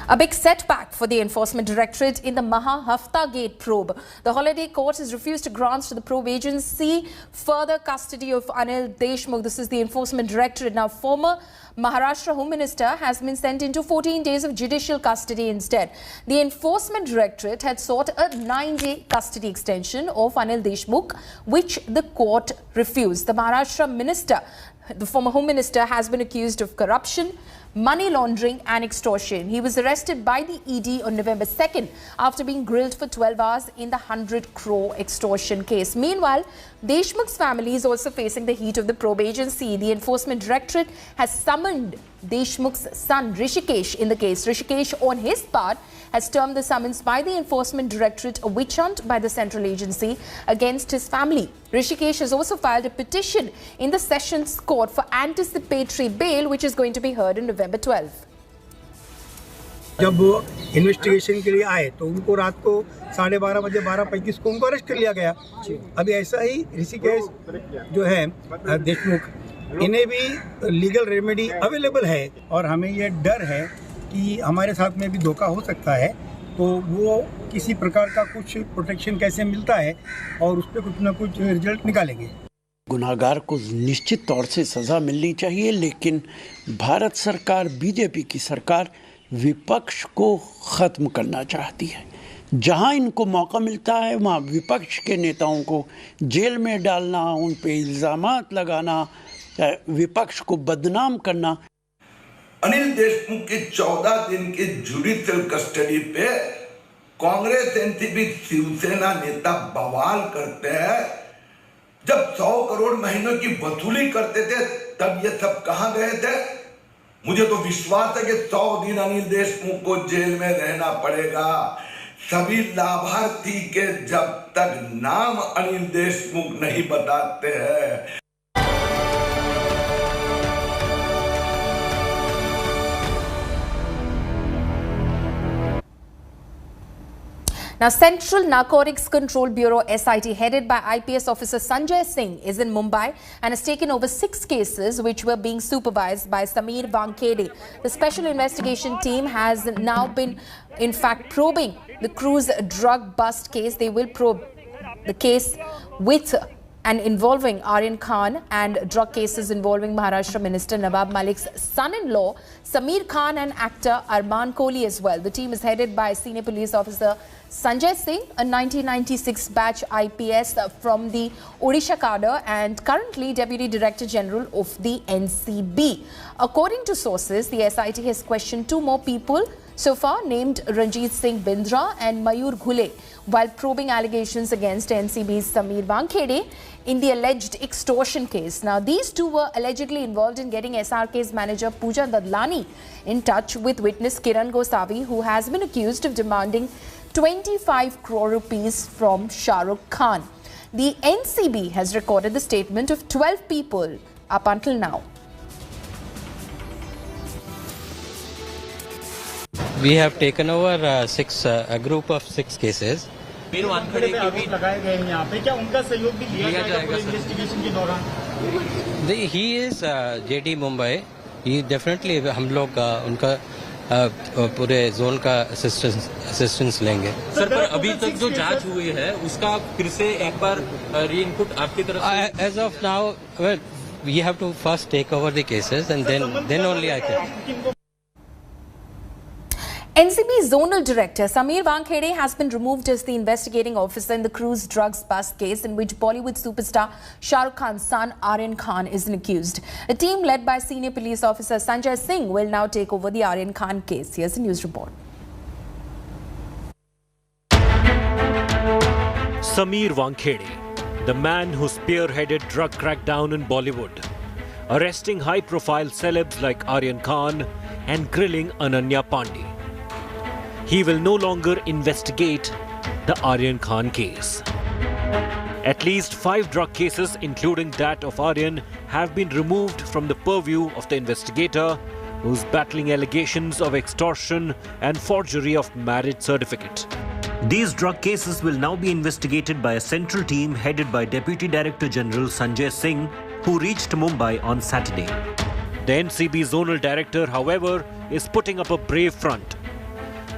A big setback for the Enforcement Directorate in the Maha Hafta Gate probe. The holiday court has refused to grant to the probe agency further custody of Anil Deshmukh. This is the Enforcement Directorate. Now, former Maharashtra Home Minister has been sent into 14 days of judicial custody instead. The Enforcement Directorate had sought a 9-day custody extension of Anil Deshmukh, which the court refused. The Maharashtra minister, the former Home Minister, has been accused of corruption, money laundering and extortion. He was arrested by the ED on November 2nd after being grilled for 12 hours in the 100 crore extortion case. Meanwhile, Deshmukh's family is also facing the heat of the probe agency. The Enforcement Directorate has summoned Deshmukh's son Rishikesh in the case. Rishikesh, on his part, has termed the summons by the Enforcement Directorate a witch hunt by the central agency against his family. Rishikesh has also filed a petition in the Sessions Court for anticipatory bail, which is going to be heard on November 12th. जब वो investigation के लिए आए तो उनको रात को 12:30 बजे 12:35 को उनको अरेस्ट कर लिया गया। अभी ऐसा ही ऋषिकेश जो है देशमुख, इन्हें भी लीगल रेमेडी अवेलेबल है और हमें ये डर है कि हमारे साथ में भी धोखा हो सकता है, तो वो किसी प्रकार का कुछ प्रोटेक्शन कैसे मिलता है और उस पर कुछ ना कुछ रिजल्ट निकालेंगे। गुनाहगार को निश्चित तौर से सज़ा मिलनी चाहिए, लेकिन भारत सरकार, बीजेपी की सरकार विपक्ष को ख़त्म करना चाहती है। जहां इनको मौका मिलता है वहां विपक्ष के नेताओं को जेल में डालना, उन पे इल्ज़ामात लगाना, विपक्ष को बदनाम करना। अनिल देशमुख की 14 दिन की जुडिशियल कस्टडी पे कांग्रेस एनसीपी शिवसेना नेता बवाल करते हैं। जब 100 करोड़ महीनों की वसूली करते थे तब ये सब कहां गए थे? मुझे तो विश्वास है कि 100 दिन अनिल देशमुख को जेल में रहना पड़ेगा। सभी लाभार्थी के जब तक नाम अनिल देशमुख नहीं बताते हैं। Now, Central Narcotics Control Bureau SIT, headed by IPS officer Sanjay Singh, is in Mumbai and has taken over 6 cases which were being supervised by Sameer Wankhede. The special investigation team has now been, in fact, probing the cruise drug bust case. They will probe the case with and involving Aryan Khan and drug cases involving Maharashtra Minister Nawab Malik's son-in-law Sameer Khan and actor Arman Kohli as well. The team is headed by Senior Police Officer Sanjay Singh, a 1996 batch IPS from the Odisha cadre and currently Deputy Director General of the NCB. According to sources, the SIT has questioned 2 more people so far, named Ranjit Singh Bindra and Mayur Ghule, while probing allegations against NCB's Sameer Wankhede in the alleged extortion case. Now, these 2 were allegedly involved in getting SRK's manager Pooja Dadlani in touch with witness Kiran Gosavi, who has been accused of demanding 25 crore rupees from Shah Rukh Khan. The NCB has recorded the statement of 12 people up until now. We have taken over a group of 6 cases. Sameer Wankhede के आरोप लगाए गए हैं यहाँ पे, क्या उनका सहयोग भी लिया जाएगा इन्वेस्टिगेशन के दौरान? He is JD Mumbai. He definitely हम लोग उनका पूरे जोन का असिस्टेंस लेंगे। सर, पर अभी तक जो जांच हुई है उसका फिर से एक बार री इनपुट आपकी तरफ से? As of now, well, we have to first take over the cases and then only I can. NCB Zonal Director Sameer Wankhede has been removed as the investigating officer in the cruise drugs bust case in which Bollywood superstar Shah Rukh Khan's son Aryan Khan is an accused. A team led by Senior Police Officer Sanjay Singh will now take over the Aryan Khan case. Here's the news report. Sameer Wankhede, the man who spearheaded drug crackdown in Bollywood, arresting high-profile celebs like Aryan Khan and grilling Ananya Pandey. He will no longer investigate the Aryan Khan case. At least 5 drug cases, including that of Aryan, have been removed from the purview of the investigator, who's battling allegations of extortion and forgery of marriage certificate. These drug cases will now be investigated by a central team headed by Deputy Director General Sanjay Singh, who reached Mumbai on Saturday. The NCB Zonal Director, however, is putting up a brave front.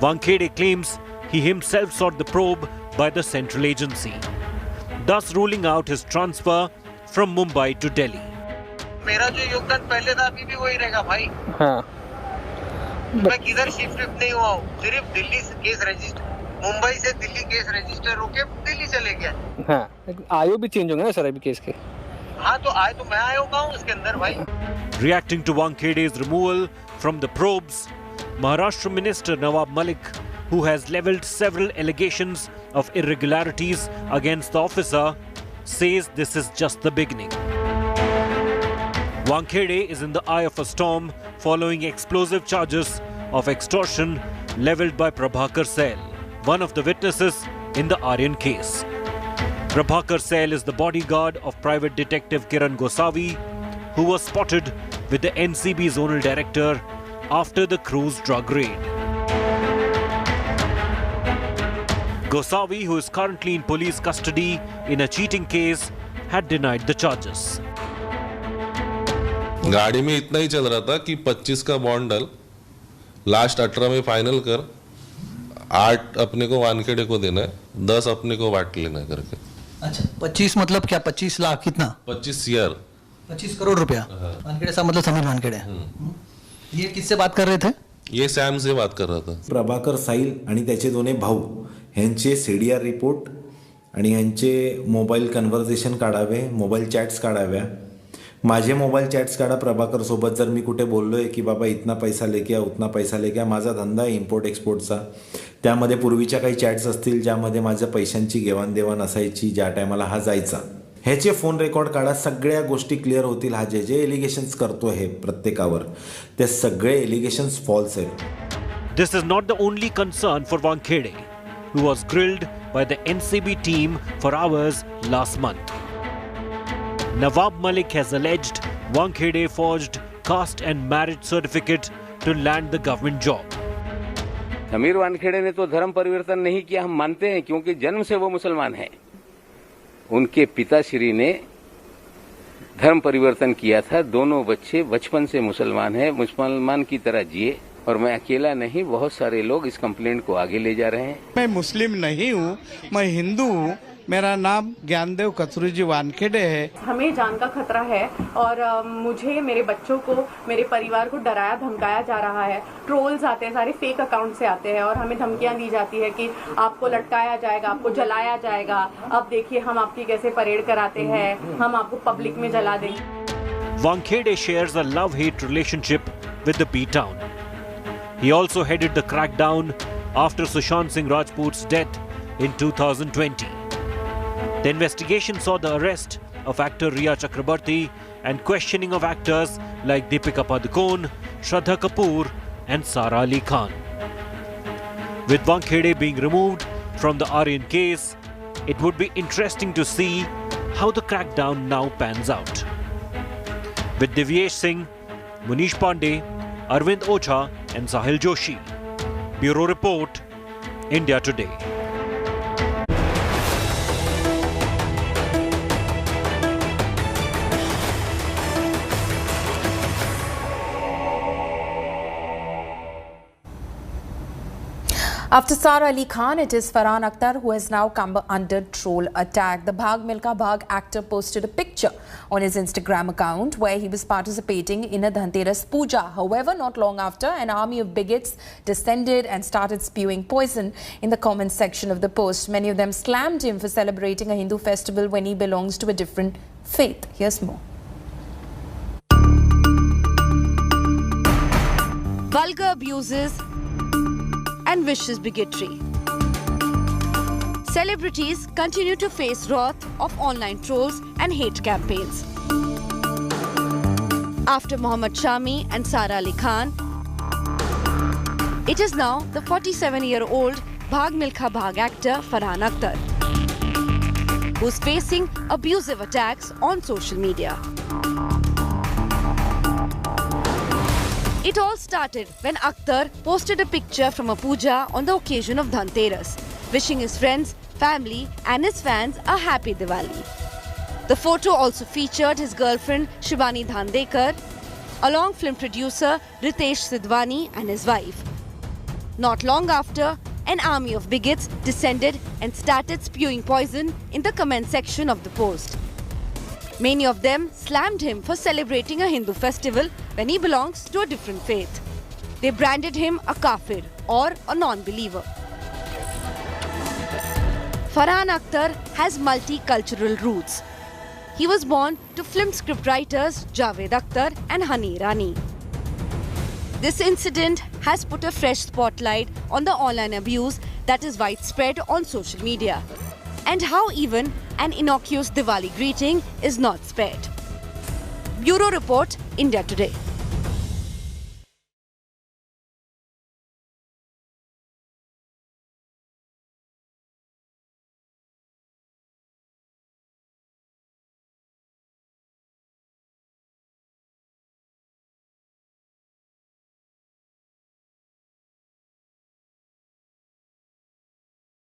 Wankhede claims he himself sought the probe by the central agency, thus ruling out his transfer from Mumbai to Delhi. मेरा जो योगदान पहले था अभी भी वही रहेगा भाई। हाँ। मैं किधर शिफ्ट नहीं हुआ हूँ, सिर्फ दिल्ली से केस रजिस्टर, मुंबई से दिल्ली केस रजिस्टर होके दिल्ली चले गया। हाँ, आयो भी चेंज होंगे ना सर अभी केस के। हाँ तो आए तो मैं आया होगा उसके अंदर भाई। Reacting to Wankhede's removal from the probes, Maharashtra Minister Nawab Malik, who has levelled several allegations of irregularities against the officer, says this is just the beginning. Wankhede is in the eye of a storm following explosive charges of extortion levelled by Prabhakar Sel, one of the witnesses in the Aryan case. Prabhakar Sel is the bodyguard of private detective Kiran Gosavi, who was spotted with the NCB zonal director after the cruise drug raid. Gosavi, who is currently in police custody in a cheating case, had denied the charges. गाड़ी में इतना ही चल रहा था कि 25 का bond डाल, last 18 में फाइनल कर, 8 अपने को वानखेड़े को देना है, 10 अपने को बांट लेना है करके। अच्छा 25 मतलब क्या? 25 लाख कितना? 25 CR 25 करोड़ रुपया। वानखेड़े साहब मतलब समीर वानखेड़े। ये किससे बात कर रहे थे? ये सॅम से बात कर रहा था। प्रभाकर साईल आणि त्याचे दोन्ही भाऊ ह्यांचे CDR रिपोर्ट आणि ह्यांचे मोबाईल कन्व्हर्सेशन काढावे, मोबाईल चॅट्स काढाव्या। माझे मोबाईल चॅट्स काढा प्रभाकर सोबत, जर मी कुठे बोललोय की बाबा इतना पैसा लेके आ, उतना पैसा लेके आ, माझा धंदा आहे इम्पोर्ट एक्सपोर्टचा, त्यामध्ये पूर्वीच्या काही चॅट्स असतील ज्यामध्ये माझ्या पैशांची देवाणदेवाण असायची, ज्या टायमाला हा जायचा, ह्याचे फोन रेकॉर्ड काढा, सगळ्या गोष्टी क्लिअर होतील। हा जे एलिगेशन्स करतो आहे प्रत्येकावर, ते सगळे एलिगेशन्स फॉल्स आहेत। This is not the only concern for Wankhede, who was grilled by the NCB team for hours last month. Nawab Malik has alleged Wankhede forged caste and marriage certificate to land the government job. Sameer Wankhede ने तो धर्म परिवर्तन नहीं किया, हम मानते हैं, क्योंकि जन्म से वो मुसलमान हैं। उनके पिताश्री ने धर्म परिवर्तन किया था, दोनों बच्चे बचपन से मुसलमान हैं, मुसलमान की तरह जिए। और मैं अकेला नहीं, बहुत सारे लोग इस कंप्लेंट को आगे ले जा रहे हैं। मैं मुस्लिम नहीं हूँ, मैं हिंदू हूँ। मेरा नाम ज्ञानदेव कचरूजी वानखेड़े है। हमें जान का खतरा है और मुझे, मेरे बच्चों को, मेरे परिवार को डराया धमकाया जा रहा है। ट्रोल्स आते हैं, सारे फेक अकाउंट से आते हैं और हमें धमकियां दी जाती है कि आपको लटकाया जाएगा, आपको जलाया जाएगा। अब देखिए हम आपकी कैसे परेड कराते हैं, हम आपको पब्लिक में जला देंगे। Wankhede shares a love-hate relationship with the B-town. He also headed the crackdown after Sushant Singh Rajput's death in 2020. The investigation saw the arrest of actor Riya Chakrabarti and questioning of actors like Deepika Padukone, Shraddha Kapoor and Sara Ali Khan. With Wankhede being removed from the Aryan case, it would be interesting to see how the crackdown now pans out. With Divyesh Singh, Munish Pandey, Arvind Ocha and Sahil Joshi. Bureau Report, India Today. After Sara Ali Khan, it is Farhan Akhtar who has now come under troll attack. The Bhag Milkha Bhag actor posted a picture on his Instagram account where he was participating in a Dhanteras puja. However, not long after, an army of bigots descended and started spewing poison in the comment section of the post. Many of them slammed him for celebrating a Hindu festival when he belongs to a different faith. Here's more. Vulgar abuses and vicious bigotry. Celebrities continue to face wrath of online trolls and hate campaigns. After Mohammad Shami and Sara Ali Khan, it is now the 47-year-old Bhag Milkha Bhag actor Farhan Akhtar, who's facing abusive attacks on social media. It all started when Akhtar posted a picture from a puja on the occasion of Dhanteras, wishing his friends, family and his fans a happy Diwali. The photo also featured his girlfriend Shivani Dhandekar, along film producer Ritesh Sidhwani and his wife. Not long after, an army of bigots descended and started spewing poison in the comment section of the post. Many of them slammed him for celebrating a Hindu festival when he belongs to a different faith. They branded him a kafir or a non-believer. Farhan Akhtar has multicultural roots. He was born to film scriptwriters Javed Akhtar and Hani Irani. This incident has put a fresh spotlight on the online abuse that is widespread on social media, and how even an innocuous Diwali greeting is not spared. Bureau Report, India Today.